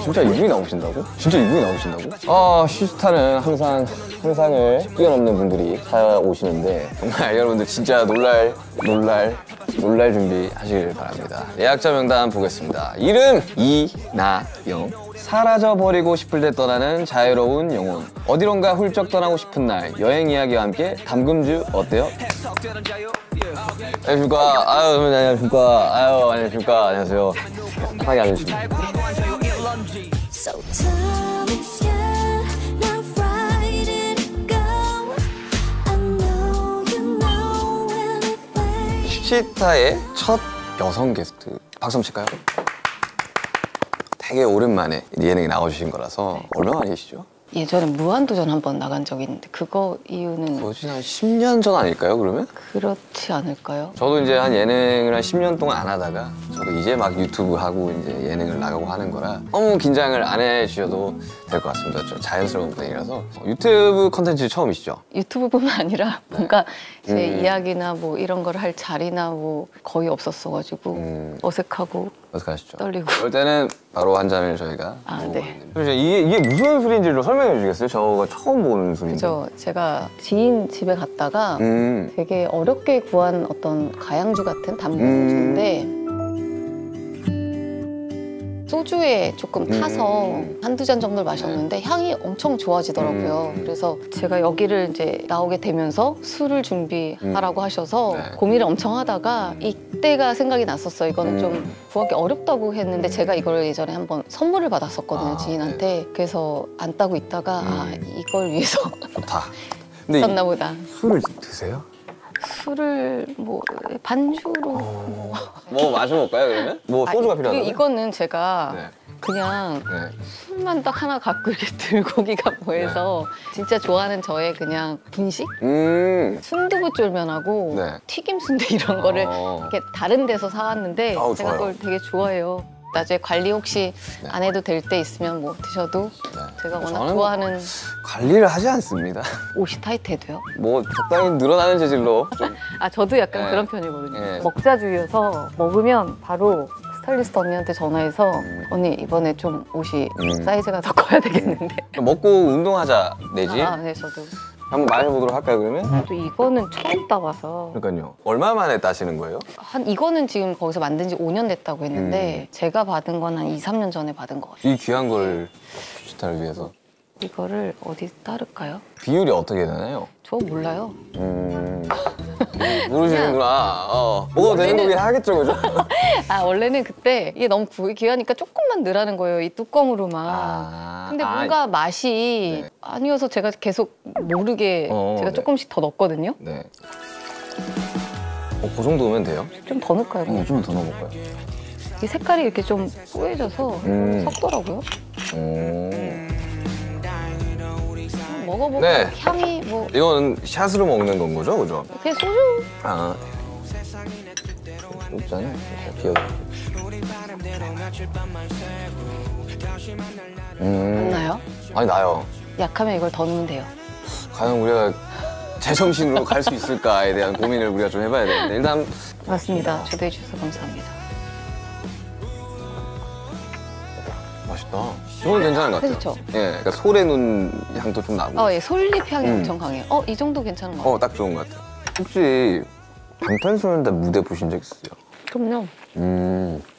진짜 이분이 나오신다고? 진짜 이분이 나오신다고? 시스타는 항상 상상을 뛰어넘는 분들이 찾아오시는데 정말 여러분들 진짜 놀랄 준비하시길 바랍니다. 예약자 명단 보겠습니다. 이름 이나영. 사라져버리고 싶을 때 떠나는 자유로운 영혼. 어디론가 훌쩍 떠나고 싶은 날. 여행 이야기와 함께 담금주 어때요? 안녕하십니까. 안녕하십니까. 안녕하십니까. 안녕하세요. 편하게 앉으시면 됩니다. 시스타의 첫 여성 게스트 박수 한번 칠까요? 되게 오랜만에 예능에 나와주신 거라서 얼마 만이시죠? 예전에 무한도전 한번 나간 적이 있는데 그거 이유는 거의 한 10년 전 아닐까요, 그러면? 그렇지 않을까요? 저도 이제 한 예능을 한 10년 동안 안 하다가 저도 이제 막 유튜브 하고 이제 예능을 나가고 하는 거라 너무 긴장을 안 해주셔도 될 것 같습니다. 좀 자연스러운 분위기라서. 유튜브 컨텐츠 처음이시죠? 유튜브뿐만 아니라 뭔가 제 이야기나 뭐 이런 걸 할 자리나 뭐 거의 없었어가지고 어색하고 어색하시죠? 떨리고. 그럴 때는 바로 한 잔을 저희가 네. 이게 무슨 술인지를 설명해 주시겠어요? 저가 처음 보는 술인데. 제가 지인 집에 갔다가 되게 어렵게 구한 어떤 가양주 같은 담금주인데 소주에 조금 타서 한두 잔 정도를 마셨는데 향이 엄청 좋아지더라고요. 그래서 제가 여기를 이제 나오게 되면서 술을 준비하라고 하셔서 고민을 엄청 하다가 이때가 생각이 났었어요. 이거는 좀 구하기 어렵다고 했는데 제가 이걸 예전에 한번 선물을 받았었거든요, 지인한테. 그래서 안 따고 있다가 이걸 위해서 좋다. 썼나 보다. 술을 드세요? 술을 뭐 반주로 뭐 마셔볼까요, 그러면? 뭐 소주가 필요하다고요? 이거는 제가 그냥 술만 딱 하나 갖고 이렇게 들고 오기가 뭐해서 진짜 좋아하는 저의 그냥 분식? 순두부 쫄면하고 튀김 순대 이런 거를 이렇게 다른 데서 사왔는데 제가 그걸 되게 좋아해요. 나중에 관리 혹시 안 해도 될 때 있으면 뭐 드셔도 제가 워낙 좋아하는. 관리를 하지 않습니다. 옷이 타이트해도요? 뭐 적당히 늘어나는 재질로 좀. 저도 약간 그런 편이거든요. 먹자주의여서 먹으면 바로 스타일리스트 언니한테 전화해서 언니 이번에 좀 옷이 사이즈가 더 커야 되겠는데. 먹고 운동하자 내지? 네, 저도. 한번 마셔보도록 할까요, 그러면? 또 이거는 처음 따봐서. 그러니까요. 얼마 만에 따시는 거예요? 이거는 지금 거기서 만든 지 5년 됐다고 했는데 제가 받은 건 한 2, 3년 전에 받은 것 같아요. 이 귀한 걸 시스타를 위해서. 이거를 어디 따를까요? 비율이 어떻게 되나요? 저 몰라요. 모르시는구나. 먹어도 되는 거긴 하겠죠, 그죠? 원래는 그때 이게 너무 귀하니까 조금만 넣으라는 거예요, 이 뚜껑으로만. 근데 뭔가 맛이 아니어서 제가 계속 모르게 제가 조금씩 더 넣었거든요. 네. 그 정도면 돼요? 좀 더 넣을까요? 좀 더 넣어볼까요? 이 색깔이 이렇게 좀 뽀얘져서 섞더라고요. 먹어보고 향이 뭐. 이건 샷으로 먹는 건 거죠, 그죠? 그냥 소주. 없잖아요. 비워줘. 안 나요? 아니, 나요. 약하면 이걸 더 넣으면 돼요. 과연 우리가 제정신으로 갈 수 있을까에 대한 고민을 우리가 좀 해봐야 되는데 일단. 맞습니다. 초대해 주셔서 감사합니다. 맛있다. 이건 괜찮은 것 같아요. 그렇죠? 예, 그러니까 솔의 눈 향도 좀 나고. 예, 솔잎 향이 엄청 강해요. 이 정도 괜찮은 것 같아요. 딱 좋은 것 같아요. 혹시 방탄소년단 무대 보신 적 있으세요? 그럼요.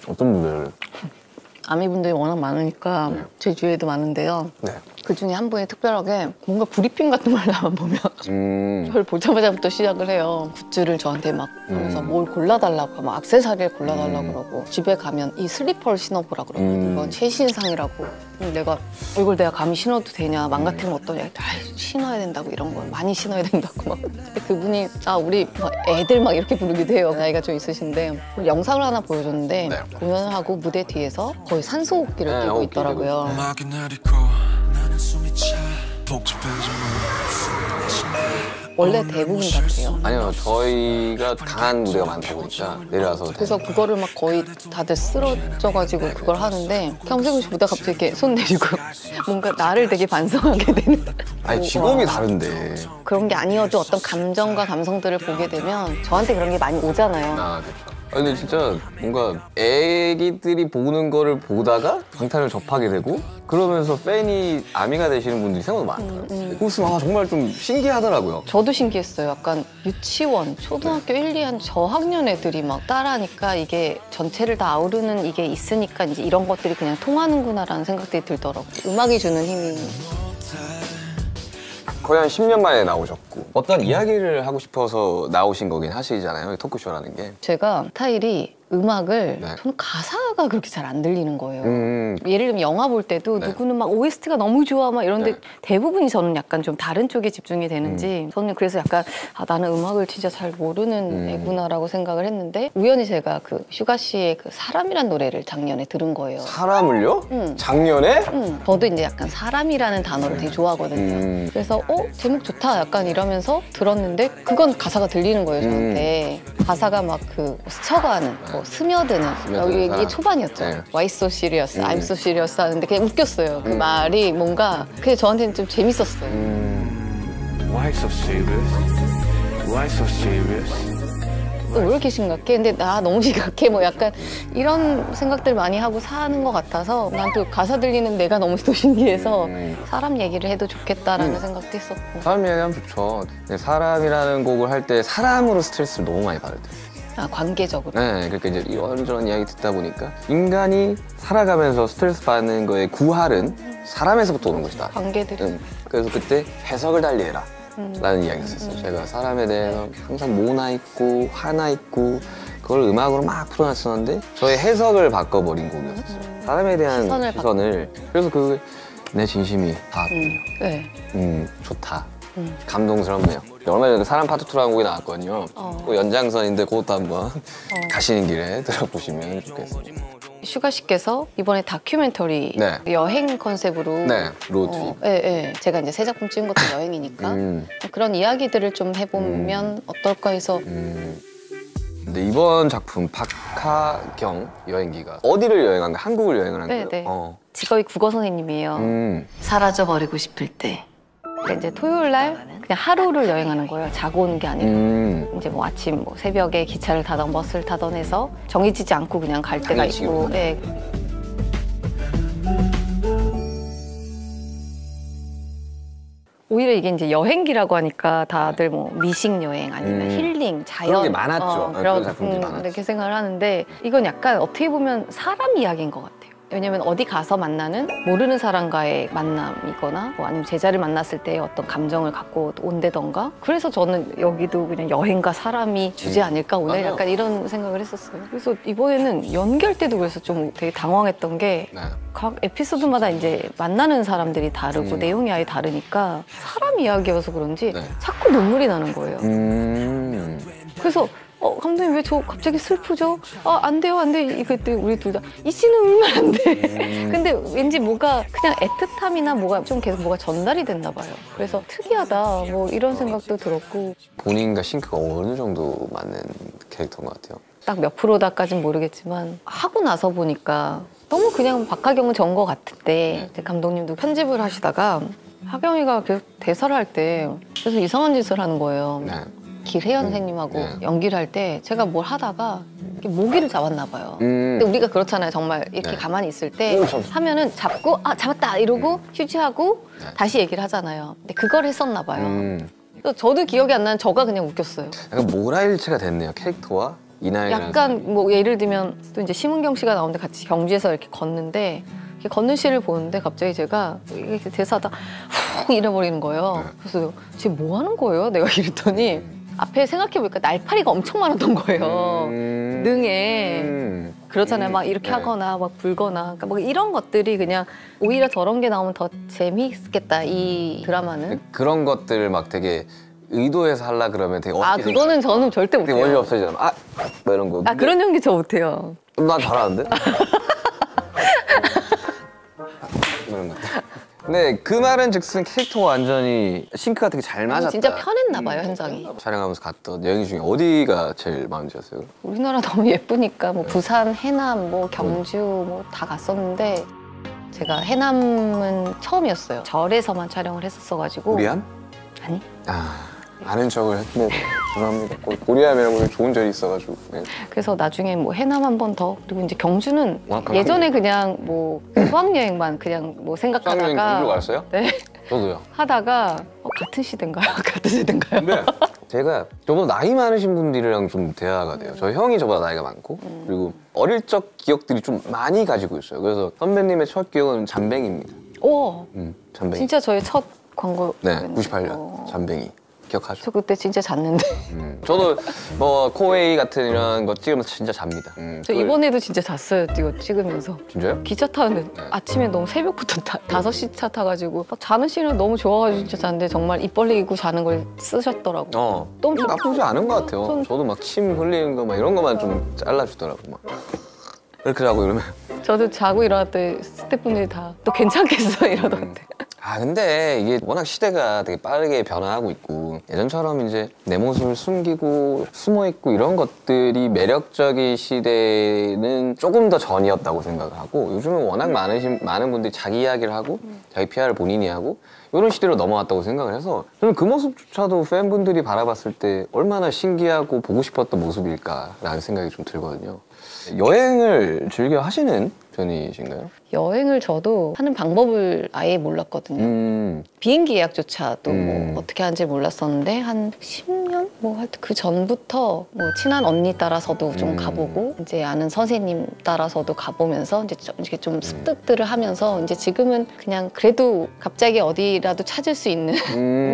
어떤 무대를? 아미분들이 워낙 많으니까 제 주위에도 많은데요. 네. 그중에 한 분이 특별하게 뭔가 브리핑 같은 걸 나만 보면 저를 보자마자부터 시작을 해요. 굿즈를 저한테 막 하면서 뭘 골라달라고, 막 액세서리를 골라달라고 그러고 집에 가면 이 슬리퍼를 신어보라 그러고 이건 최신상이라고. 내가 이걸 내가 감히 신어도 되냐, 망가뜨리면 어떠냐. 신어야 된다고, 이런 걸 많이 신어야 된다고 막. 근데 그분이 우리 막 애들 막 이렇게 부르기도 해요. 나이가 좀 있으신데 영상을 하나 보여줬는데 공연을 하고 무대 뒤에서 거의 산소호흡기를 끼고 있더라고요. 원래 대부분 같아요. 아니요, 저희가 강한 무대가 많다 보니까 내려와서. 그래서 그거를 막 거의 다들 쓰러져가지고 그걸 하는데 경세군 씨 보다 갑자기 이렇게 손 내리고 뭔가 나를 되게 반성하게 되는. 아니, 직업이 다른데. 그런 게 아니어도 어떤 감정과 감성들을 보게 되면 저한테 그런 게 많이 오잖아요. 그렇죠. 아니 근데 진짜 뭔가 애기들이 보는 거를 보다가 방탄을 접하게 되고 그러면서 팬이 아미가 되시는 분들이 생각보다 많더라고요. 그거 있으면 정말 좀 신기하더라고요. 저도 신기했어요. 약간 유치원, 초등학교 1, 2학 저학년 애들이 막 따라하니까 이게 전체를 다 아우르는 이게 있으니까 이제 이런 것들이 그냥 통하는구나라는 생각들이 들더라고요. 음악이 주는 힘이. 거의 한 10년 만에 나오셨고 어떤 이야기를 하고 싶어서 나오신 거긴 하시잖아요, 토크쇼라는 게. 제가 스타일이 음악을 네. 저는 가사가 그렇게 잘 안 들리는 거예요. 예를 들면 영화 볼 때도 네. 누구는 막 OST가 너무 좋아 막 이런데 네. 대부분이 저는 약간 좀 다른 쪽에 집중이 되는지 저는 그래서 약간 나는 음악을 진짜 잘 모르는 애구나라고 생각을 했는데 우연히 제가 그 슈가 씨의 그 사람이란 노래를 작년에 들은 거예요. 사람을요? 작년에? 저도 이제 약간 사람이라는 단어를 되게 좋아하거든요. 그래서 제목 좋다 약간 이러면서 들었는데 그건 가사가 들리는 거예요 저한테. 가사가 막 그 스쳐가는 뭐 스며드는 여기 이게 사람. 초반이었죠. 네. Why so serious, I'm so serious 하는데 그냥 웃겼어요. 그 말이 뭔가 그게 저한테는 좀 재밌었어요. Why so serious? Why so serious? 왜 이렇게 심각해? 근데 나 너무 심각해? 뭐 약간 이런 생각들 많이 하고 사는 것 같아서 난 또 가사 들리는 내가 너무 또 신기해서 사람 얘기를 해도 좋겠다라는 생각도 했었고. 사람 얘기하면 좋죠. 근데 사람이라는 곡을 할 때 사람으로 스트레스를 너무 많이 받을 때. 관계적으로. 네, 그러니까 이제 이런저런 이야기 듣다 보니까 인간이 살아가면서 스트레스 받는 거의 구할은 사람에서부터 오는 것이다. 관계들이. 그래서 그때 해석을 달리해라 라는 이야기를 했었어요. 제가 사람에 대해서 항상 모나 있고 화나 있고 그걸 음악으로 막 풀어놨었는데 저의 해석을 바꿔버린 곡이었어요. 사람에 대한 시선을. 그래서 그 내 진심이 닿았군요. 네. 좋다. 감동스럽네요. 얼마 전에 그 사람 파트 2라는 곡이 나왔거든요. 그 연장선인데 그것도 한번 가시는 길에 들어보시면 좋겠습니다. 슈가 씨께서 이번에 다큐멘터리 네. 여행 컨셉으로 네, 로드트립. 제가 이제 새 작품 찍은 것도 여행이니까 그런 이야기들을 좀 해보면 어떨까 해서 근데 이번 작품 박하경 여행기가 어디를 여행한 거야? 한국을 여행을 한 거예요? 네. 직업이 국어 선생님이에요. 사라져 버리고 싶을 때. 그러니까 이제 토요일 날 그냥 하루를 여행하는 거예요. 자고 오는 게 아니라. 이제 뭐 아침 뭐 새벽에 기차를 타던 버스를 타던 해서 정해지지 않고 그냥 갈 때가 있고. 네. 오히려 이게 이제 여행기라고 하니까 다들 뭐 미식 여행 아니면 힐링, 자연 그런 게 많았죠. 그런 작품들이 많았죠. 이렇게 생각을 하는데 이건 약간 어떻게 보면 사람 이야기인 것 같아요. 왜냐면 어디 가서 만나는 모르는 사람과의 만남이거나 뭐 아니면 제자를 만났을 때 어떤 감정을 갖고 온다던가 그래서 저는 여기도 그냥 여행과 사람이 주제 아닐까 오늘 맞아요. 약간 이런 생각을 했었어요. 그래서 이번에는 연기할 때도 그래서 좀 되게 당황했던 게 각 에피소드마다 이제 만나는 사람들이 다르고 내용이 아예 다르니까 사람 이야기여서 그런지 자꾸 눈물이 나는 거예요. 그래서 감독님 왜 저 갑자기 슬프죠? 안 돼요, 안 돼. 그때 우리 둘 다 이 씨는 울면 안 돼. 근데 왠지 뭐가 그냥 애틋함이나 뭐가 좀 계속 뭐가 전달이 됐나 봐요. 그래서 특이하다 뭐 이런 생각도 들었고 본인과 싱크가 어느 정도 맞는 캐릭터인 것 같아요. 딱 몇 프로다까진 모르겠지만 하고 나서 보니까 너무 그냥 박하경은 전 것 같은데 이제 감독님도 편집을 하시다가 하경이가 계속 대사를 할 때 그래서 이상한 짓을 하는 거예요. 길혜연 선생님하고 연기를 할 때 제가 뭘 하다가 이렇게 모기를 잡았나 봐요. 근데 우리가 그렇잖아요. 정말 이렇게 가만히 있을 때 하면은 잡고 잡았다 이러고 휴지하고 다시 얘기를 하잖아요. 근데 그걸 했었나 봐요. 그래서 저도 기억이 안 나는 저가 그냥 웃겼어요. 약간 모라일체가 됐네요. 캐릭터와 이나이라는 약간 뭐 예를 들면 또 이제 심은경 씨가 나오는데 같이 경주에서 이렇게 걷는데 이렇게 걷는 씨를 보는데 갑자기 제가 이렇게 대사하다 훅 잃어버리는 거예요. 그래서 지금 뭐 하는 거예요? 내가 이랬더니 앞에 생각해보니까 날파리가 엄청 많았던 거예요. 능에. 그렇잖아요. 막 이렇게 하거나 막 불거나. 그러니까 뭐 이런 것들이 그냥 오히려 저런 게 나오면 더 재미있겠다, 이 드라마는. 그런 것들을 막 되게 의도해서 하려 그러면 되게 그거는 저는 절대 되게 못해요. 원리 없어지잖아. 뭐 이런 거. 그런 연기 저 못해요. 난 잘하는데? 이런 거. 근데 그 말은 즉슨 캐릭터가 완전히 싱크가 되게 잘 맞았다. 진짜 편했나 봐요, 현장이. 촬영하면서 갔던 여행 중에 어디가 제일 마음에 드셨어요? 우리나라 너무 예쁘니까 뭐 부산, 해남, 뭐 경주 뭐 다 갔었는데 제가 해남은 처음이었어요. 절에서만 촬영을 했었어가지고. 우리암? 아니. 아는 척을 했네. 죄송합니다. 고리아메라고 좋은 절이 있어가지고. 네. 그래서 나중에 뭐 해남 한 번 더, 그리고 이제 경주는 워낙 예전에 그냥 뭐 수학여행만 그냥 뭐 수학여행 경주 생각하다가 갔어요? 네. 저도요. 하다가 같은 시대인가요? 같은 세대인가요? 근데 제가 저보다 나이 많으신 분들이랑 좀 대화가 돼요. 저희 형이 저보다 나이가 많고 그리고 어릴 적 기억들이 좀 많이 가지고 있어요. 그래서 선배님의 첫 기억은 잠뱅이입니다. 오, 잠뱅이. 진짜 저의 첫 광고. 네, 98년 잠뱅이. 기억하죠? 저 그때 진짜 잤는데. 저도 뭐 코웨이 같은 이런 거 찍으면서 진짜 잡니다. 저 이번에도 진짜 잤어요. 이거 찍으면서. 진짜요? 기차 타는데 아침에 너무 새벽부터 5시 차 타가지고 막 자는 씬을 너무 좋아가지고 진짜 잤는데 정말 입 벌리고 자는 걸 쓰셨더라고요. 너무 좋- 나쁘지 않은 것 같아요. 전- 저도 막 침 흘리는 거 막 이런 것만 좀 잘라주더라고 막. 이렇게 자고 이러면. 저도 자고 일어날 때 스태프분들이 다 또 괜찮겠어 이러던데. 아 근데 이게 워낙 시대가 되게 빠르게 변화하고 있고 예전처럼 이제 내 모습을 숨기고 숨어 있고 이런 것들이 매력적인 시대는 조금 더 전이었다고 생각을 하고 요즘은 워낙 많은 분들이 자기 이야기를 하고 자기 PR을 본인이 하고 이런 시대로 넘어왔다고 생각을 해서 저는 그 모습조차도 팬분들이 바라봤을 때 얼마나 신기하고 보고 싶었던 모습일까라는 생각이 좀 들거든요. 여행을 즐겨 하시는 편이신가요? 여행을 저도 하는 방법을 아예 몰랐거든요. 비행기 예약조차도 뭐 어떻게 하는지 몰랐었는데 한 10년? 뭐 하여튼 그 전부터 뭐 친한 언니 따라서도 좀 가보고 이제 아는 선생님 따라서도 가보면서 이제 이렇게 좀 습득들을 하면서 이제 지금은 그냥 그래도 갑자기 어디라도 찾을 수 있는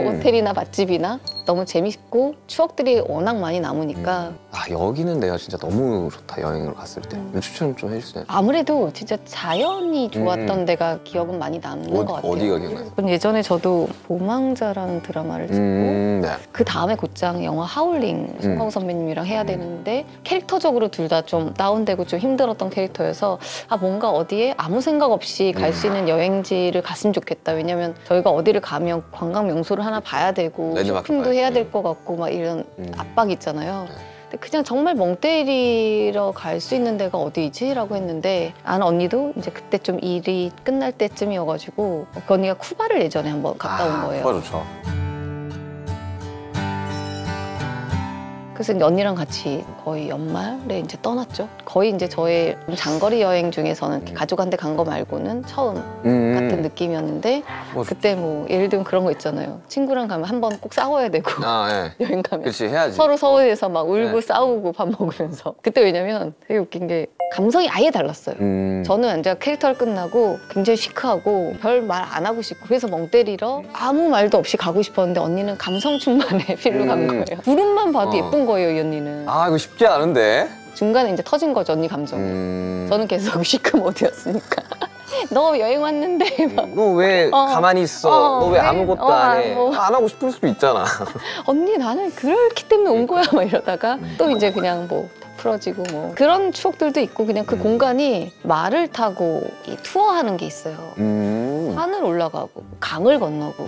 뭐 호텔이나 맛집이나 너무 재밌고 추억들이 워낙 많이 남으니까 아 여기는 내가 진짜 너무 좋다 여행을 갔을 때 추천 좀 해주세요. 아무래도 진짜 자연이 좋았던 데가 기억은 많이 남는 것 같아요. 어디가 기억나요? 그럼 예전에 저도 모망자라는 드라마를 찍고 네. 그 다음에 곧장 영화 하울링 송강호 선배님이랑 해야 되는데 캐릭터적으로 둘 다 좀 다운되고 좀 힘들었던 캐릭터여서 아 뭔가 어디에 아무 생각 없이 갈 수 있는 여행지를 갔으면 좋겠다. 왜냐면 저희가 어디를 가면 관광 명소를 하나 봐야 되고 랜드마크 쇼핑도 봐야지. 해야 될 것 같고 막 이런 압박이 있잖아요. 근데 그냥 정말 멍 때리러 갈 수 있는 데가 어디지? 라고 했는데 아는 언니도 이제 그때 좀 일이 끝날 때쯤이어가지고 그 언니가 쿠바를 예전에 한번 갔다 온 거예요. 쿠바 좋죠. 그래서 이제 언니랑 같이 거의 연말에 이제 떠났죠. 거의 이제 저의 장거리 여행 중에서는 이렇게 가족한테 간 거 말고는 처음 같은 느낌이었는데 그때 뭐 예를 들면 그런 거 있잖아요. 친구랑 가면 한 번 꼭 싸워야 되고 아 예. 여행 가면 그렇지 해야지. 서로 서울에서 막 울고 네. 싸우고 밥 먹으면서 그때 왜냐면 되게 웃긴 게 감성이 아예 달랐어요. 저는 이제 캐릭터를 끝나고 굉장히 시크하고 별 말 안 하고 싶고 그래서 멍 때리러 아무 말도 없이 가고 싶었는데 언니는 감성 충만의 필로 간 거예요. 구름만 봐도 예쁜 거예요, 이 언니는. 아 이거 쉽지 않은데. 중간에 이제 터진 거죠, 언니 감정이. 저는 계속 시크 모드였으니까. 너 여행 왔는데 막 너 왜 가만히 있어? 너 왜 아무것도 안 해? 안 하고 싶을 수도 있잖아. 언니 나는 그렇기 때문에 온 거야 막 이러다가 또 이제 그냥 뭐 풀어지고 뭐 그런 추억들도 있고 그냥 그 공간이 말을 타고 이 투어하는 게 있어요. 산을 올라가고 강을 건너고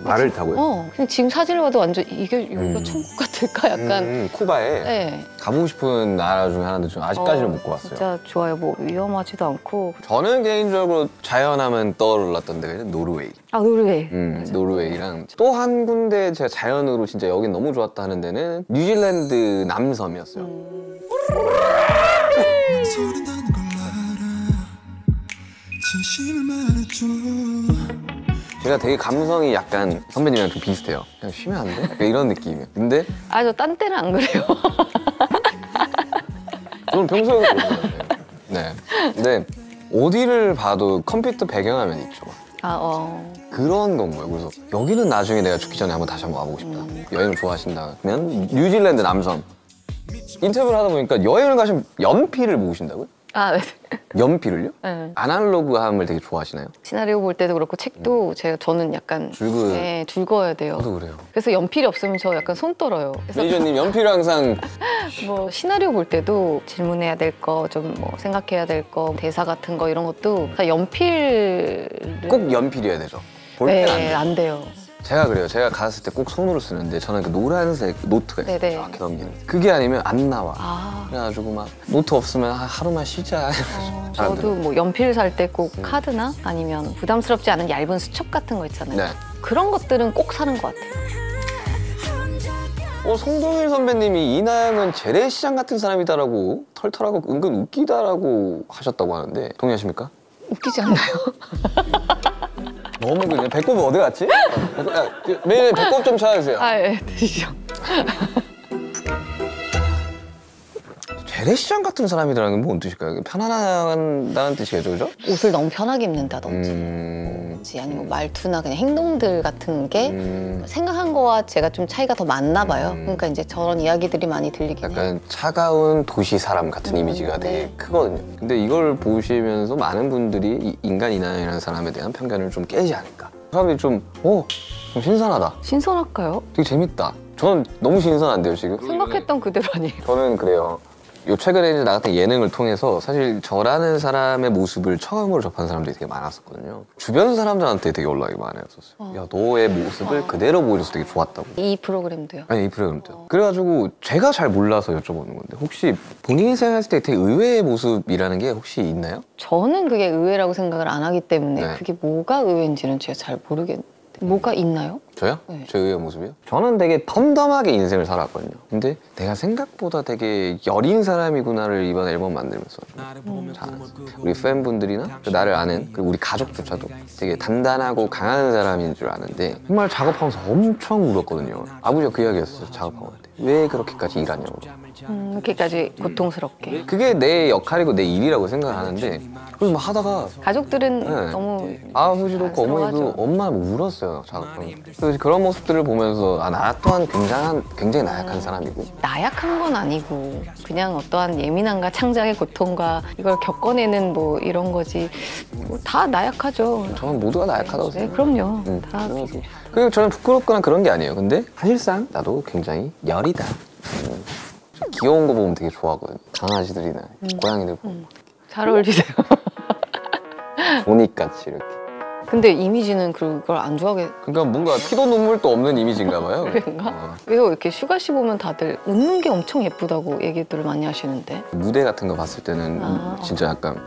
말을 타고요? 그냥 지금 사진을 봐도 완전 이게 여기가 천국 같을까 약간 쿠바에 네. 가보고 싶은 나라 중에 하나인데 좀 아직까지는 못 가봤어요. 진짜 좋아요. 뭐 위험하지도 않고. 저는 개인적으로 자연하면 떠올랐던 데가 노르웨이. 아 노르웨이. 노르웨이랑 또 한 군데 제가 자연으로 진짜 여긴 너무 좋았다 하는 데는 뉴질랜드 남섬이었어요. 소리 나는 걸 알아 진심을 말해줘 제가 되게 감성이 약간 선배님이랑 좀 비슷해요. 그냥 쉬면 안 돼? 약간 이런 느낌이에요. 근데 아 저 딴 때는 안 그래요. 저는 평소에 그러거든요. 네. 근데 어디를 봐도 컴퓨터 배경화면 있죠. 그런 건 거예요. 그래서 여기는 나중에 내가 죽기 전에 다시 한번 와보고 싶다. 여행을 좋아하신다면 뉴질랜드 남섬. 인터뷰를 하다 보니까 여행을 가시면 연필을 모으신다고요? 아 네. 연필을요? 네. 아날로그함을 되게 좋아하시나요? 시나리오 볼 때도 그렇고 책도 저는 약간 네, 줄 그어야 돼요. 저도 그래요. 그래서 연필이 없으면 저 약간 손 떨어요. 그래서 매니저님 연필을 항상 뭐 시나리오 볼 때도 질문해야 될 거, 좀 뭐 생각해야 될 거, 대사 같은 거 이런 것도 다 연필을 꼭 연필이어야 되죠. 볼펜 안 네, 돼요. 안 돼요. 제가 그래요. 제가 갔을 때 꼭 손으로 쓰는데 저는 그 노란색 노트가 있어요. 네네. 이렇게 넘기는. 그게 아니면 안 나와. 아. 그래가지고 막 노트 없으면 하루만 쉬자. 저도 뭐 연필 살 때 꼭 카드나 아니면 부담스럽지 않은 얇은 수첩 같은 거 있잖아요. 네. 그런 것들은 꼭 사는 것 같아요. 송동일 선배님이 이나영은 재래시장 같은 사람이다라고 털털하고 은근 웃기다라고 하셨다고 하는데 동의하십니까? 웃기지 않나요? 너무 그냥 배꼽 어디 갔지? 매일 배꼽 좀 찾아주세요. 아, 예, 드시죠. 재래시장 같은 사람이라는 건 뭔 뜻일까요? 편안하다는 뜻이겠죠, 그죠? 옷을 너무 편하게 입는다든지 아니면 말투나 그냥 행동들 같은 게 생각한 거와 제가 좀 차이가 더 많나 봐요. 그러니까 이제 저런 이야기들이 많이 들리긴 해요. 약간 차가운 도시 사람 같은 이미지가 되게 네. 크거든요. 근데 이걸 보시면서 많은 분들이 이 인간 이나영이라는 사람에 대한 편견을 좀 깨지 않을까. 사람들이 좀 신선하다. 신선할까요? 되게 재밌다. 저는 너무 신선한데요, 지금? 생각했던 그대로 아니에요. 저는 그래요. 요 최근에 이제 나갔던 예능을 통해서 사실 저라는 사람의 모습을 처음으로 접한 사람들이 되게 많았었거든요. 주변 사람들한테 되게 연락이 많았었어요. 야, 너의 모습을 그대로 보여줘서 되게 좋았다고. 이 프로그램도요. 아니, 이 프로그램도. 그래가지고 제가 잘 몰라서 여쭤보는 건데 혹시 본인이 생각했을 때 되게 의외의 모습이라는 게 혹시 있나요? 저는 그게 의외라고 생각을 안 하기 때문에 네. 그게 뭐가 의외인지는 제가 잘 모르겠는데 뭐가 있나요? 저요? 네. 제 의외의 모습이요? 저는 되게 덤덤하게 인생을 살았거든요. 근데 내가 생각보다 되게 여린 사람이구나를 이번 앨범 만들면서 잘 알았어요. 우리 팬분들이나 나를 아는 그리고 우리 가족조차도 되게 단단하고 강한 사람인 줄 아는데 정말 작업하면서 엄청 울었거든요. 아버지가 그 이야기였어요. 작업하고 할 때. 왜 그렇게까지 일하냐고. 그렇게까지 고통스럽게. 그게 내 역할이고 내 일이라고 생각하는데 그래서 막 하다가 가족들은 네. 너무 아버지도 그렇고 어머니도 안쓰러워하죠. 엄마 울었어요. 작업하면서. 그래서 그런 모습들을 보면서 나 또한 굉장히 나약한 사람이고 나약한 건 아니고 그냥 어떠한 예민함과 창작의 고통과 이걸 겪어내는 뭐 이런 거지 뭐 다 나약하죠. 저는 모두가 나약하다고 네, 생각해요. 그럼요. 다 그리고 저는 부끄럽거나 그런 게 아니에요. 근데 사실상 나도 굉장히 열이다. 귀여운 거 보면 되게 좋아하거든요. 강아지들이나 고양이들 보면 잘 어울리세요. 보니같이 이렇게. 근데 이미지는 그걸 안 좋아하게 그러니까 뭔가 피도 눈물도 없는 이미지인가 봐요. 그런가? 왜요? 이렇게 슈가 씨 보면 다들 웃는 게 엄청 예쁘다고 얘기들을 많이 하시는데. 무대 같은 거 봤을 때는 진짜 약간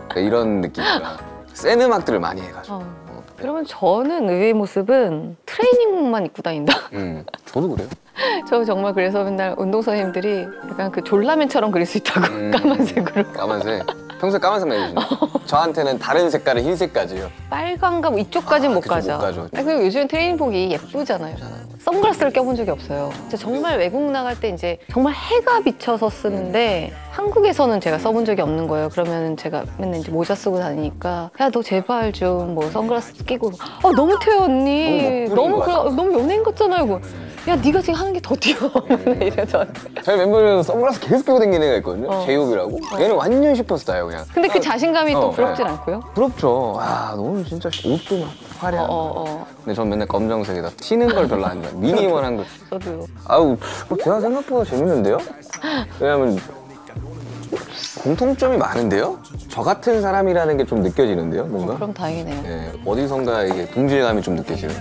그러니까 이런 느낌이라 센 음악들을 많이 해가지고. 그러면 저는 의외의 모습은 트레이닝복만 입고 다닌다. 저도 그래요. 저 정말 그래서 맨날 운동 선생님들이 약간 그 졸라맨처럼 그릴 수 있다고 까만색으로. 까만색. 평소에 까만색만 입으시나요? 저한테는 다른 색깔의 흰색까지요. 빨간가 뭐 이쪽까지는 못 그쪽 가죠. 못 가죠. 아니, 그리고 요즘 트레이닝복이 예쁘잖아요. 선글라스를 껴본 적이 없어요. 진짜 정말 외국 나갈 때 이제 정말 해가 비쳐서 쓰는데 한국에서는 제가 써본 적이 없는 거예요. 그러면 제가 맨날 이제 모자 쓰고 다니니까 야 너 제발 좀 뭐 선글라스 끼고 너무 튀어 언니. 너무 막 뿌린 거야. 너무 연예인 같잖아 이거. 야 네가 지금 하는 게 더 튀어. 이래 저한테. 저희 멤버는 선글라스 계속 끼고 다니는 애가 있거든요. 제이홉이라고. 얘는 완전 슈퍼스타예요 그냥. 근데 그 자신감이 또 부럽진 네. 않고요. 부럽죠. 아 너는 진짜 옷도 막 화려하고. 근데 전 맨날 검정색에다 튀는 걸 별로 안 좋아해요. 미니멀한 거. 저도요. 아우 제가 생각보다 재밌는데요? 왜냐면 공통점이 많은데요? 저 같은 사람이라는 게 좀 느껴지는데요, 뭔가? 그럼 다행이네요. 예, 어디선가 이게 동질감이 좀 느껴지는.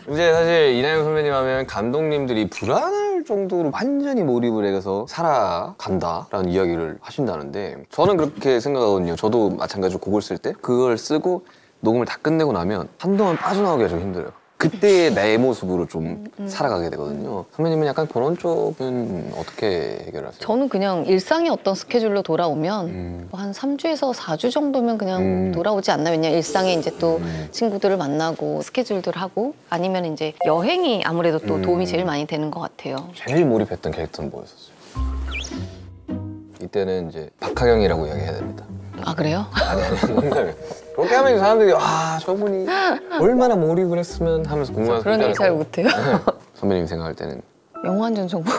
이제 사실 이나영 선배님 하면 감독님들이 불안할 정도로 완전히 몰입을 해서 살아간다라는 이야기를 하신다는데 저는 그렇게 생각하거든요. 저도 마찬가지로 곡을 쓸 때 그걸 쓰고 녹음을 다 끝내고 나면 한동안 빠져나오기가 좀 힘들어요. 그때의 내 모습으로 좀 살아가게 되거든요. 선배님은 약간 그런 쪽은 어떻게 해결하세요? 저는 그냥 일상의 어떤 스케줄로 돌아오면 뭐한 3주에서 4주 정도면 그냥 돌아오지 않나. 왜냐 일상에 이제 또 친구들을 만나고 스케줄들 하고 아니면 이제 여행이 아무래도 또 도움이 제일 많이 되는 것 같아요. 제일 몰입했던 캐릭터는 뭐였었어요? 이때는 이제 박하경이라고 이야기해야 됩니다. 아 그래요? 아니 농담이에요. 그렇게 하면 사람들이 저분이 얼마나 몰입을 했으면 하면서 궁금해서 그런 얘기 잘 못해요. 선배님이 생각할 때는 영화한전 정보.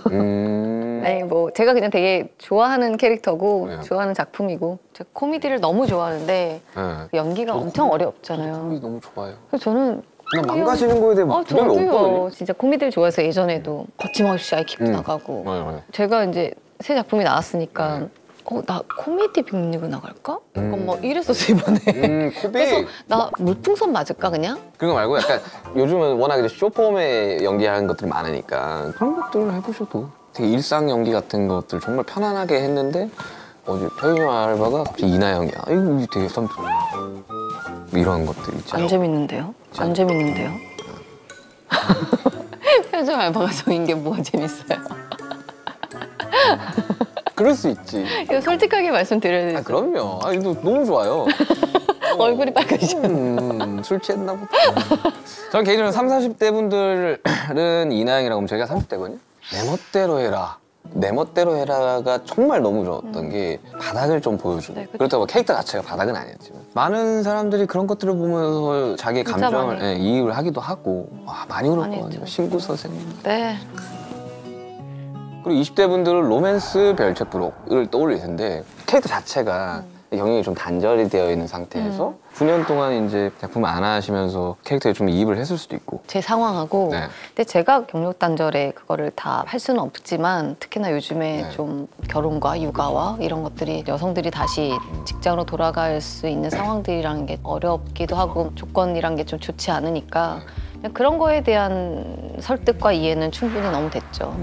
아니 뭐 제가 그냥 되게 좋아하는 캐릭터고 네. 좋아하는 작품이고 제가 코미디를 너무 좋아하는데 네. 연기가 엄청 어렵잖아요. 코미디 너무 좋아요. 그래서 저는 그냥 망가지는 거에 대해 부담이 없거든요. 저도요. 진짜 코미디를 좋아해서 예전에도 거침없이 아이킥도 나가고 맞아요. 제가 이제 새 작품이 나왔으니까 나 코미디 빅리그 나갈까? 약간 막 이랬었어 이번에. 코빅. 그래서 나 물풍선 맞을까 그냥? 그런 거 말고 약간 요즘은 워낙 이제 쇼폼에 연기하는 것들이 많으니까 그런 것들을 해보셔도 되게 일상 연기 같은 것들 정말 편안하게 했는데 어제 편의점 알바가 갑자기 이나영이야. 이거 되게 썸 이런 것들 있잖아요. 안 재밌는데요? 안 재밌는데요? 편의점 알바 가서 인 게 뭐가 재밌어요? 그럴 수 있지. 이거 솔직하게 말씀드려야 되죠. 아, 그럼요. 아, 이거 너무 좋아요. 얼굴이 빨개지죠. 술 취했나 보다. 전 개인적으로 30, 40대 분들은 이나영이라고 하면 저희가 30대거든요. 내 멋대로 해라. 내 멋대로 해라가 정말 너무 좋았던 게 바닥을 좀 보여주고 네, 그쵸. 그렇다고 캐릭터 자체가 바닥은 아니었지만 많은 사람들이 그런 것들을 보면서 자기의 진짜 감정을 많이. 이입을 하기도 하고 와, 많이 많이 울었거든요. 했죠. 신구 선생님. 네. 그리고 20대 분들은 로맨스 별책부록을 떠올릴 텐데 캐릭터 자체가 경영이 좀 단절이 되어 있는 상태에서 9년 동안 이제 작품 안 하시면서 캐릭터에 좀 이입을 했을 수도 있고. 제 상황하고 네. 근데 제가 경력 단절에 그거를 다 할 수는 없지만 특히나 요즘에 네. 좀 결혼과 육아와 이런 것들이 여성들이 다시 직장으로 돌아갈 수 있는 상황들이라는 게 어렵기도 하고 조건이란 게 좀 좋지 않으니까 그냥 그런 거에 대한 설득과 이해는 충분히 너무 됐죠.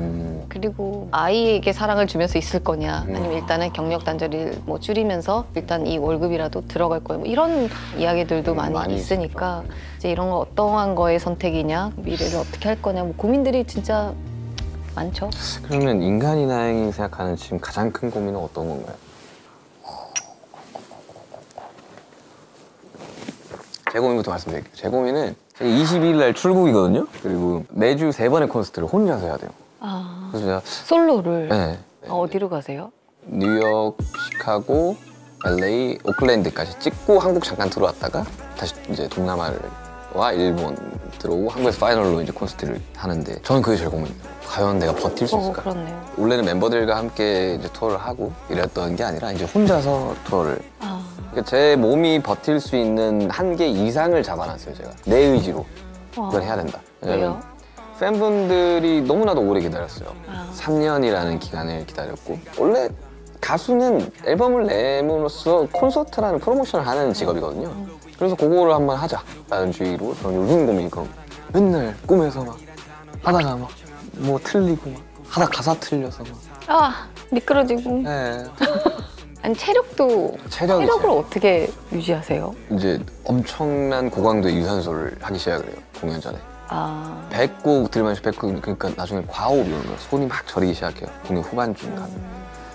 그리고 아이에게 사랑을 주면서 있을 거냐 아니면 일단은 경력 단절을 뭐 줄이면서 일단 이 월급이라도 들어갈 거야 뭐 이런 이야기들도 많이 많이 있으니까 이제 이런 거 어떠한 거의 선택이냐 미래를 어떻게 할 거냐 뭐 고민들이 진짜 많죠. 그러면 인간이 나영이 생각하는 지금 가장 큰 고민은 어떤 건가요? 제 고민부터 말씀드릴게요. 제 고민은 22일 날 출국이거든요. 그리고 매주 3번의 콘서트를 혼자서 해야 돼요. 아 그래서 제가 솔로를 네, 어디로 가세요? 뉴욕, 시카고, LA, 오클랜드까지 찍고 한국 잠깐 들어왔다가 다시 이제 동남아와 일본 들어오고 한국에서 파이널로 이제 콘서트를 하는데 저는 그게 제일 고민이에요. 과연 내가 버틸 수 있을까? 그렇네요. 원래는 멤버들과 함께 이제 투어를 하고 이랬던 게 아니라 이제 혼자서 투어를. 아, 그러니까 제 몸이 버틸 수 있는 한계 이상을 잡아놨어요, 제가. 내 의지로. 이걸 해야 된다. 왜요? 팬분들이 너무나도 오래 기다렸어요. 아. 3년이라는 기간을 기다렸고. 원래 가수는 앨범을 내므로써 콘서트라는 프로모션을 하는 직업이거든요. 그래서 그거를 한번 하자라는 주의로 저는 요즘 고민이 그런 거예요. 맨날 꿈에서 막 하다가 막 뭐 틀리고 막 하다 가사 틀려서 막. 아 미끄러지고 네. 아니 체력도 체력이 체력을 어떻게 유지하세요? 이제 엄청난 고강도의 유산소를 하기 시작을 해요. 공연 전에. 아 100곡 들으면서 100곡 그러니까 나중에 과호흡이 오는 거예요. 손이 막 저리기 시작해요. 공연 후반쯤 가면.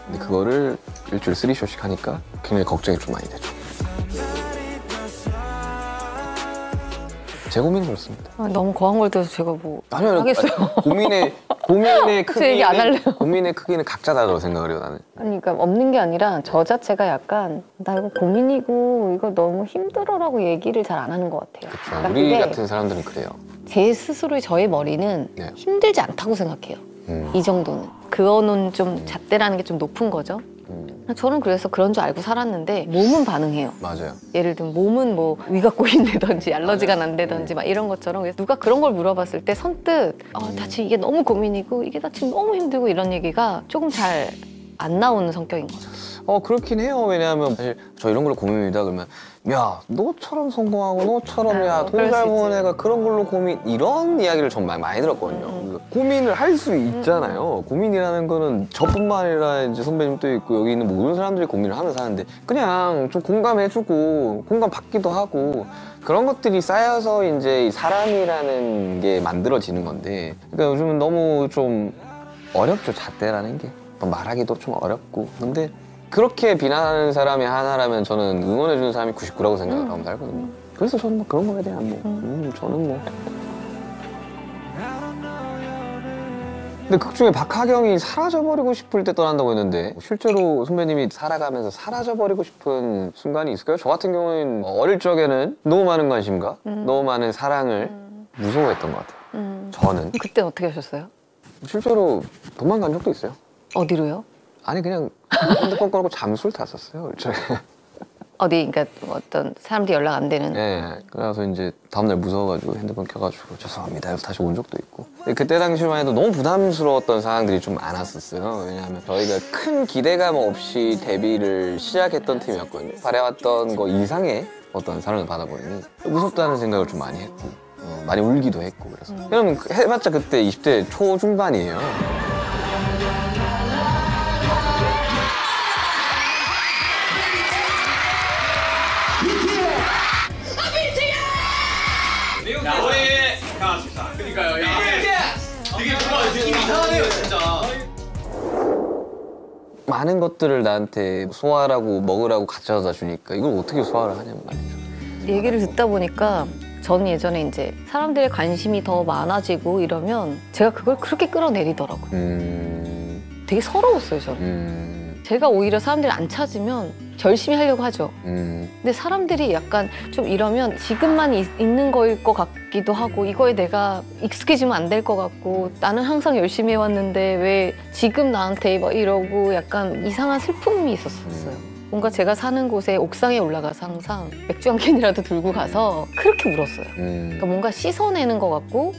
근데 그거를 일주일에 3쇼씩 하니까 굉장히 걱정이 좀 많이 되죠. 제 고민은 그렇습니다. 너무 거한 걸 들어서 제가 뭐 아니요, 하겠어요. 고민의 저 얘기 안 할래요. 고민의 크기는 각자다라고 생각을 해요, 나는. 아니 그러니까 없는 게 아니라 저 자체가 약간 나 이거 고민이고 이거 너무 힘들어라고 얘기를 잘 안 하는 것 같아요. 그렇죠. 그러니까 우리 그게 같은 사람들은 그래요. 제 스스로의 저의 머리는 네. 힘들지 않다고 생각해요. 이 정도는. 그거는 좀 잣대라는 게 좀 높은 거죠. 저는 그래서 그런 줄 알고 살았는데 몸은 반응해요. 맞아요. 예를 들면 몸은 뭐 위가 꼬인다든지 알러지가 난다든지 막 이런 것처럼 그래서 누가 그런 걸 물어봤을 때 선뜻 나 지금 이게 너무 고민이고 이게 나 지금 너무 힘들고 이런 얘기가 조금 잘 안 나오는 성격인 거죠. 그렇긴 해요. 왜냐하면 사실 저 이런 걸로 고민입니다. 그러면 야, 너처럼 성공하고 너처럼 야, 돈 그럴 잘 수 버는 있지. 애가 그런 걸로 고민 이런 이야기를 정말 많이 들었거든요. 고민을 할 수 있잖아요. 고민이라는 거는 저뿐만 아니라 이제 선배님도 있고 여기 있는 모든 사람들이 고민을 하면서 사는데 그냥 좀 공감해주고 공감 받기도 하고 그런 것들이 쌓여서 이제 이 사람이라는 게 만들어지는 건데 그러니까 요즘은 너무 좀 어렵죠. 잣대라는 게 말하기도 좀 어렵고 근데 그렇게 비난하는 사람이 하나라면 저는 응원해주는 사람이 99라고 생각을 하고 살거든요. 그래서 저는 뭐 그런 거에 대한 저는 뭐. 근데 극 중에 박하경이 사라져버리고 싶을 때 떠난다고 했는데 실제로 선배님이 살아가면서 사라져버리고 싶은 순간이 있을까요? 저 같은 경우는 어릴 적에는 너무 많은 관심과 너무 많은 사랑을 무서워했던 것 같아요. 저는 그때 어떻게 하셨어요? 실제로 도망간 적도 있어요. 어디로요? 아니 그냥 핸드폰 꺼놓고 잠수를 탔었어요. 어릴 적에. 어디 그러니까 뭐 어떤 사람들이 연락 안 되는 네, 그래서 이제 다음날 무서워가지고 핸드폰 켜가지고 죄송합니다 해서 다시 온 적도 있고 근데 그때 당시만 해도 너무 부담스러웠던 상황들이 좀 많았었어요. 왜냐하면 저희가 큰 기대감 없이 데뷔를 시작했던 팀이었거든요. 바래왔던 거 이상의 어떤 사랑을 받아보니 무섭다는 생각을 좀 많이 했고 많이 울기도 했고 그래서 왜냐면 해봤자 그때 20대 초중반이에요. 야, 우리 그러니까요. 야, 많은 것들을 나한테 소화하라고 먹으라고 가져다 주니까 이걸 어떻게 소화를 하냐는 말이죠. 얘기를 듣다 보니까 저는 예전에 이제 사람들의 관심이 더 많아지고 이러면 제가 그걸 그렇게 끌어내리더라고요. 되게 서러웠어요, 저는. 제가 오히려 사람들이 안 찾으면 열심히 하려고 하죠. 근데 사람들이 약간 좀 이러면 지금만 있는 거일 것 같기도 하고 이거에 내가 익숙해지면 안 될 것 같고 나는 항상 열심히 해왔는데 왜 지금 나한테 막 이러고 약간 이상한 슬픔이 있었어요. 뭔가 제가 사는 곳에 옥상에 올라가서 항상 맥주 한 캔이라도 들고 가서 그렇게 울었어요. 그러니까 뭔가 씻어내는 것 같고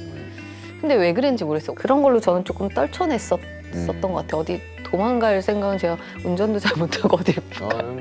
근데 왜 그랬는지 모르겠어요. 그런 걸로 저는 조금 떨쳐냈었던 것 같아요. 어디 도망갈 생각은 제가 운전도 잘 못하고 어디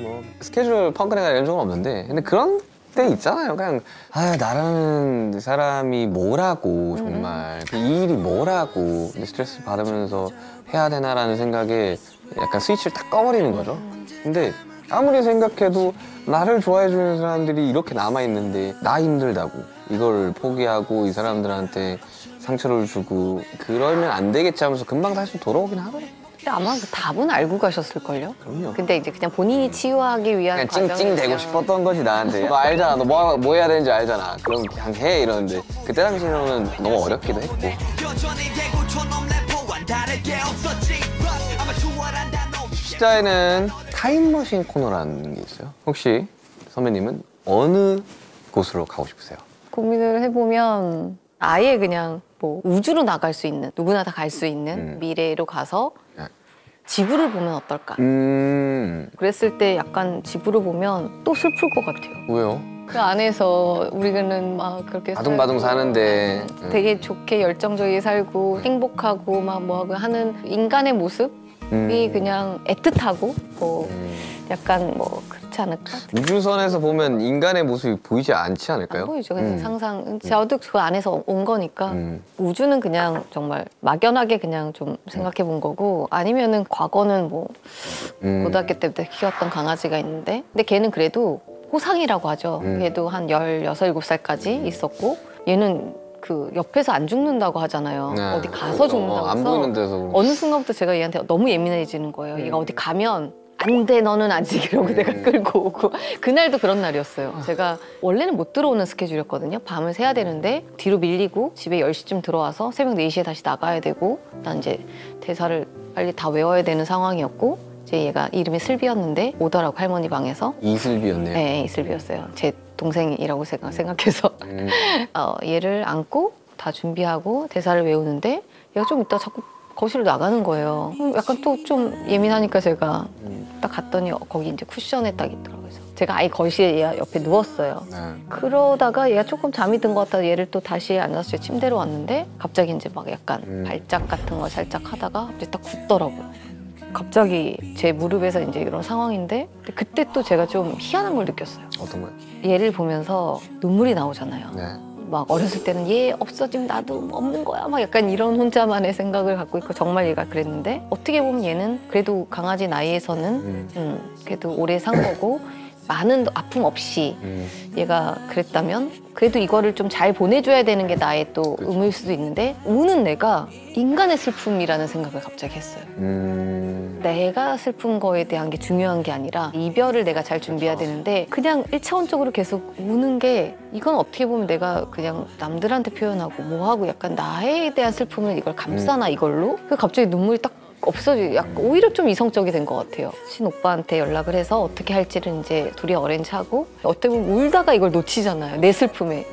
뭐 스케줄 펑크내가 이런 적은 없는데 근데 그런 때 있잖아요. 그냥 나라는 사람이 뭐라고 정말 그 일이 뭐라고 스트레스 받으면서 해야 되나라는 생각에 약간 스위치를 딱 꺼버리는 거죠. 근데 아무리 생각해도 나를 좋아해 주는 사람들이 이렇게 남아있는데 나 힘들다고 이걸 포기하고 이 사람들한테 상처를 주고 그러면 안 되겠지 하면서 금방 다시 돌아오긴 하더라고요. 근데 아마 그 답은 알고 가셨을걸요? 그럼요. 근데 이제 그냥 본인이 치유하기 위한 그냥 찡찡대고 과정을 싶었던 거지 나한테. 너 알잖아. 너 뭐 해야 되는지 알잖아. 그럼 그냥 해 이러는데 그때 당시에는 너무 어렵기도 했고. 시자에는 타임머신 코너라는 게 있어요. 혹시 선배님은 어느 곳으로 가고 싶으세요? 고민을 해보면 아예 그냥 뭐 우주로 나갈 수 있는 누구나 다 갈 수 있는 미래로 가서 지구를 보면 어떨까? 그랬을 때 약간 지구를 보면 또 슬플 것 같아요. 왜요? 그 안에서 우리는 막 그렇게 바둥바둥 살고 사는데 되게 좋게 열정적이게 살고 행복하고 막 뭐하고 하는 인간의 모습이 그냥 애틋하고 뭐 약간 뭐 그렇지 않을까? 우주선에서 보면 인간의 모습이 보이지 않지 않을까요? 안 보이죠. 그냥 상상. 저도 그 안에서 온 거니까 우주는 그냥 정말 막연하게 그냥 좀 생각해 본 거고 아니면은 과거는 뭐 고등학교 때부터 키웠던 강아지가 있는데 근데 걔는 그래도 호상이라고 하죠. 걔도 한 16, 17살까지 있었고 얘는 그 옆에서 안 죽는다고 하잖아요. 네. 어디 가서 죽는다고 안 해서 보이는 데서 어느 순간부터 제가 얘한테 너무 예민해지는 거예요. 얘가 어디 가면 안 돼, 너는 아직 이러고 내가 끌고 오고 그날도 그런 날이었어요. 제가 원래는 못 들어오는 스케줄이었거든요. 밤을 새야 되는데 뒤로 밀리고 집에 10시쯤 들어와서 새벽 4시에 다시 나가야 되고 난 이제 대사를 빨리 다 외워야 되는 상황이었고 이제 얘가 이름이 슬비였는데 오더라고 할머니 방에서. 이슬비였네요. 네, 이슬비였어요. 제 동생이라고 생각해서 얘를 안고 다 준비하고 대사를 외우는데 얘가 좀 이따 자꾸 거실로 나가는 거예요. 약간 또 좀 예민하니까 제가 딱 갔더니 거기 이제 쿠션에 딱 있더라고요. 그래서 제가 아예 거실에 얘 옆에 누웠어요. 네. 그러다가 얘가 조금 잠이 든 것 같아서 얘를 또 다시 앉아서 침대로 왔는데 갑자기 이제 막 약간 발작 같은 걸 살짝 하다가 갑자기 딱 굳더라고요. 갑자기 제 무릎에서 이제 이런 상황인데 그때 또 제가 좀 희한한 걸 느꼈어요. 어떤 거요? 얘를 보면서 눈물이 나오잖아요. 네. 막 어렸을 때는 얘 없어지면 나도 없는 거야 막 약간 이런 혼자만의 생각을 갖고 있고 정말 얘가 그랬는데 어떻게 보면 얘는 그래도 강아지 나이에서는 그래도 오래 산 거고 많은 아픔 없이 얘가 그랬다면 그래도 이거를 좀 잘 보내줘야 되는 게 나의 또 의무일 수도 있는데 우는 내가 인간의 슬픔이라는 생각을 갑자기 했어요. 내가 슬픈 거에 대한 게 중요한 게 아니라 이별을 내가 잘 준비해야 되는데 그냥 1차원적으로 계속 우는 게 이건 어떻게 보면 내가 그냥 남들한테 표현하고 뭐하고 약간 나에 대한 슬픔을 이걸 감싸나 이걸로? 그래서 갑자기 눈물이 딱 없어지 약간 오히려 좀 이성적이 된 것 같아요. 친오빠한테 연락을 해서 어떻게 할지를 이제 둘이 어렌지하고 어떻게 보면 울다가 이걸 놓치잖아요. 내 슬픔에.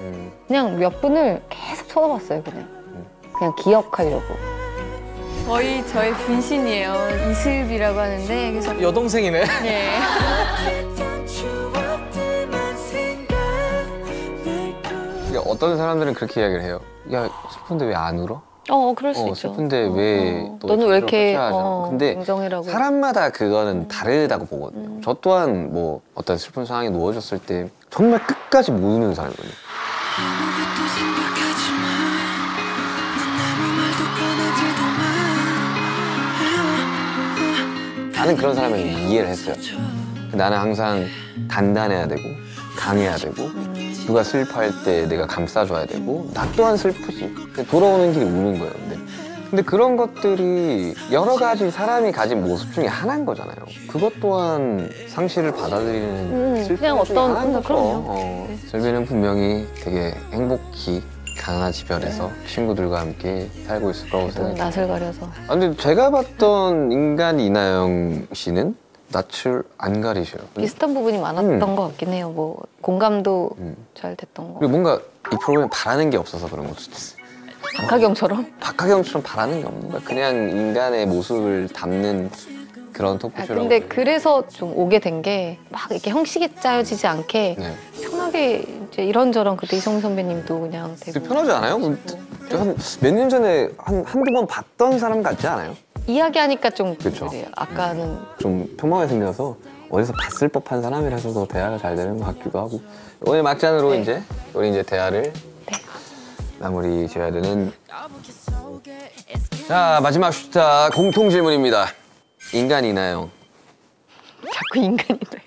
그냥 몇 분을 계속 쳐다봤어요. 그냥 기억하려고. 거의 저의 분신이에요. 이슬비라고 하는데 그래서 여동생이네. 네. 근데 어떤 사람들은 그렇게 이야기를 해요. 야 슬픈데 왜 안 울어? 그럴 수 있죠. 슬픈데 왜 또 너는 왜 이렇게 근데 긍정이라고. 사람마다 그거는 다르다고 보거든요. 저 또한 뭐 어떤 슬픈 상황에 누워졌을 때 정말 끝까지 못 우는 사람이거든요. 아무것도 생각하지 마. 난 아무 말도 꺼내지도 마. 나는 그런 사람을 이해를 했어요. 나는 항상 단단해야 되고 강해야 되고 누가 슬퍼할 때 내가 감싸줘야 되고 나 또한 슬프지. 돌아오는 길이 우는 거예요. 근데 근데 그런 것들이 여러 가지 사람이 가진 모습 중에 하나인 거잖아요. 그것 또한 상실을 받아들이는 슬픔 그냥 중에 어떤- 하나인 거죠. 그럼요. 슬비는 분명히 되게 행복히 강아지 별에서 친구들과 함께 살고 있을 거라고 생각해요. 낯을 가려서. 아, 근데 제가 봤던 인간 이나영 씨는 낯을 안 가리셔요. 비슷한 부분이 많았던 것 같긴 해요. 뭐 공감도 잘 됐던 거. 그리고 뭔가 이 프로그램 바라는 게 없어서 그런 것도 있어요. 박하경처럼? 박하경처럼 바라는 게 없는 거야. 그냥 인간의 모습을 담는 그런 토크쇼라고. 근데 그래서 좀 오게 된 게 막 이렇게 형식이 짜여지지 않게 네. 편하게 이제 이런저런 그때 이성훈 선배님도 그냥 되게 되게 편하지 않아요? 몇 년 전에 한두 번 봤던 사람 같지 않아요? 이야기하니까 좀 그쵸. 그래요. 아까는 좀 평범하게 생겨서 어디서 봤을 법한 사람이라서 더 대화가 잘 되는 것 같기도 하고. 오늘 막잔으로 네. 이제 우리 이제 대화를 마무리 지어야 되는. 자, 마지막 슈타 공통 질문입니다. 인간 이나영, 자꾸 인간이다.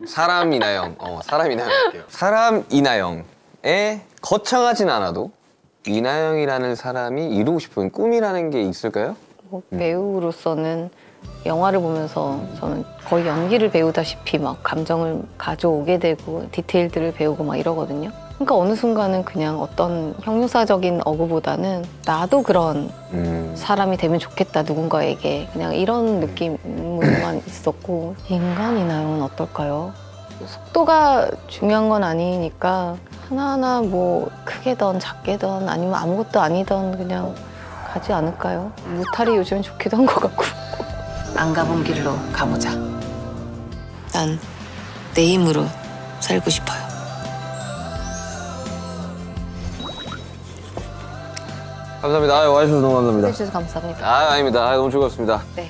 사람 이나영. 사람 이나영 할게요. 사람 이나영에 거창하진 않아도 이나영이라는 사람이 이루고 싶은 꿈이라는 게 있을까요? 뭐 배우로서는 영화를 보면서 저는 거의 연기를 배우다시피 막 감정을 가져오게 되고 디테일들을 배우고 막 이러거든요. 그러니까 어느 순간은 그냥 어떤 형용사적인 어구보다는 나도 그런 사람이 되면 좋겠다 누군가에게 그냥 이런 느낌만 있었고 인간 이나영은 어떨까요? 속도가 중요한 건 아니니까 하나하나 뭐 크게든 작게든 아니면 아무것도 아니든 그냥 가지 않을까요? 무탈이 요즘 좋기도 한 것 같고. 안 가본 길로 가보자. 난 내 힘으로 살고 싶어요. 감사합니다. 와주셔서 너무 감사합니다. 해주셔서 감사합니다. 아닙니다. 너무 즐거웠습니다. 네.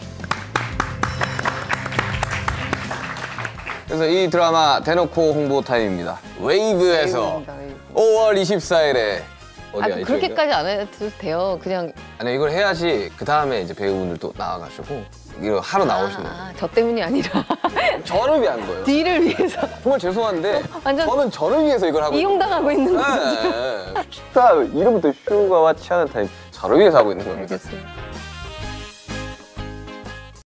그래서 이 드라마 대놓고 홍보 타임입니다. 웨이브에서 5월 24일에 어디야? 그렇게까지 안 해도 돼요. 그냥 아니 이걸 해야지 그 다음에 이제 배우분들도 나와가지고 이거 하러 나오시는 거예요. 저 때문이 아니라 저를 위한 거예요. 뒤를 위해서 정말 죄송한데 완전 저는 저를 위해서 이걸 하고 이용당하고 있는 거죠. 네. 슈타 이름부터 슈가와 치아는 타임 저를 위해서 하고 있는 겁니다. 알겠어요.